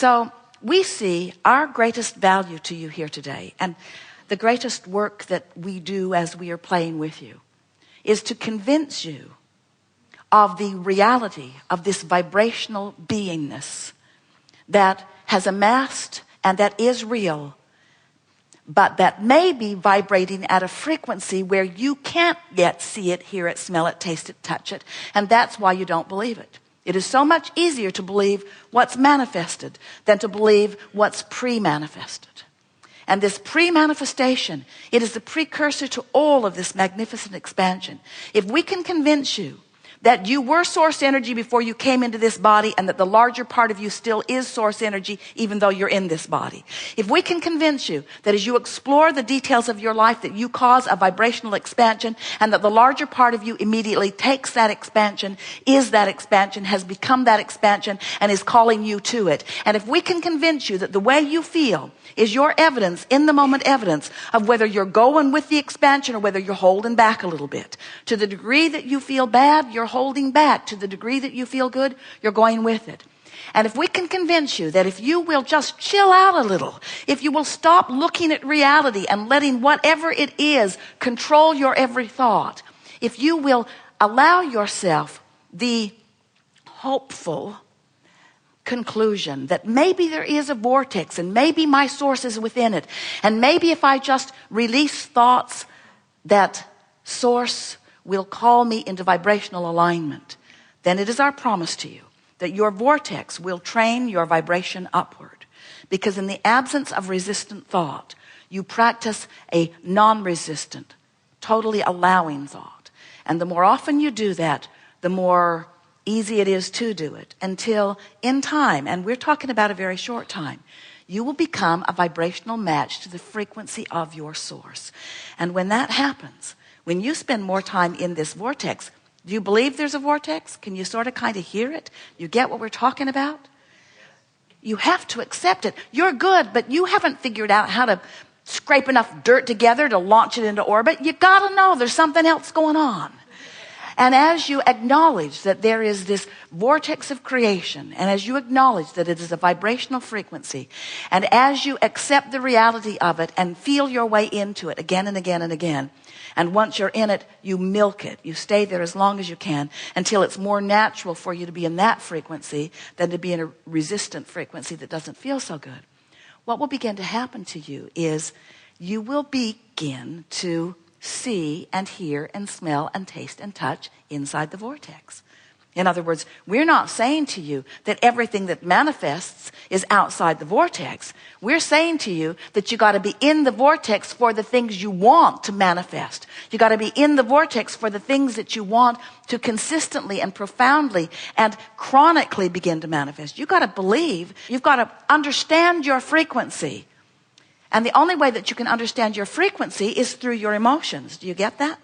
So we see our greatest value to you here today, and the greatest work that we do as we are playing with you, is to convince you of the reality of this vibrational beingness that has amassed and that is real, but that may be vibrating at a frequency where you can't yet see it, hear it, smell it, taste it, touch it, and that's why you don't believe it. It is so much easier to believe what's manifested than to believe what's pre-manifested. And this pre-manifestation, it is the precursor to all of this magnificent expansion. If we can convince you that you were source energy before you came into this body, and that the larger part of you still is source energy even though you're in this body. If we can convince you that as you explore the details of your life that you cause a vibrational expansion, and that the larger part of you immediately takes that expansion, is that expansion, has become that expansion, and is calling you to it. And if we can convince you that the way you feel is your evidence, in the moment evidence, of whether you're going with the expansion or whether you're holding back a little bit. To the degree that you feel bad, you're holding back. To the degree that you feel good, you're going with it. And if we can convince you that if you will just chill out a little, if you will stop looking at reality and letting whatever it is control your every thought, if you will allow yourself the hopeful conclusion that maybe there is a vortex, and maybe my source is within it, and maybe if I just release thoughts, that source will call me into vibrational alignment, then it is our promise to you that your vortex will train your vibration upward. Because in the absence of resistant thought, you practice a non-resistant, totally allowing thought. And the more often you do that, the more easy it is to do it, until in time, and we're talking about a very short time, you will become a vibrational match to the frequency of your source. And when that happens, when you spend more time in this vortex, do you believe there's a vortex? Can you sort of kind of hear it? You get what we're talking about? You have to accept it. You're good, but you haven't figured out how to scrape enough dirt together to launch it into orbit. You gotta know there's something else going on. And as you acknowledge that there is this vortex of creation, and as you acknowledge that it is a vibrational frequency, and as you accept the reality of it and feel your way into it again and again and again, and once you're in it, you milk it. You stay there as long as you can until it's more natural for you to be in that frequency than to be in a resistant frequency that doesn't feel so good. What will begin to happen to you is you will begin to see and hear and smell and taste and touch inside the vortex. In other words, we're not saying to you that everything that manifests is outside the vortex. We're saying to you that you got to be in the vortex for the things you want to manifest. You got to be in the vortex for the things that you want to consistently and profoundly and chronically begin to manifest. You got to believe, you've got to understand your frequency. And the only way that you can understand your frequency is through your emotions. Do you get that?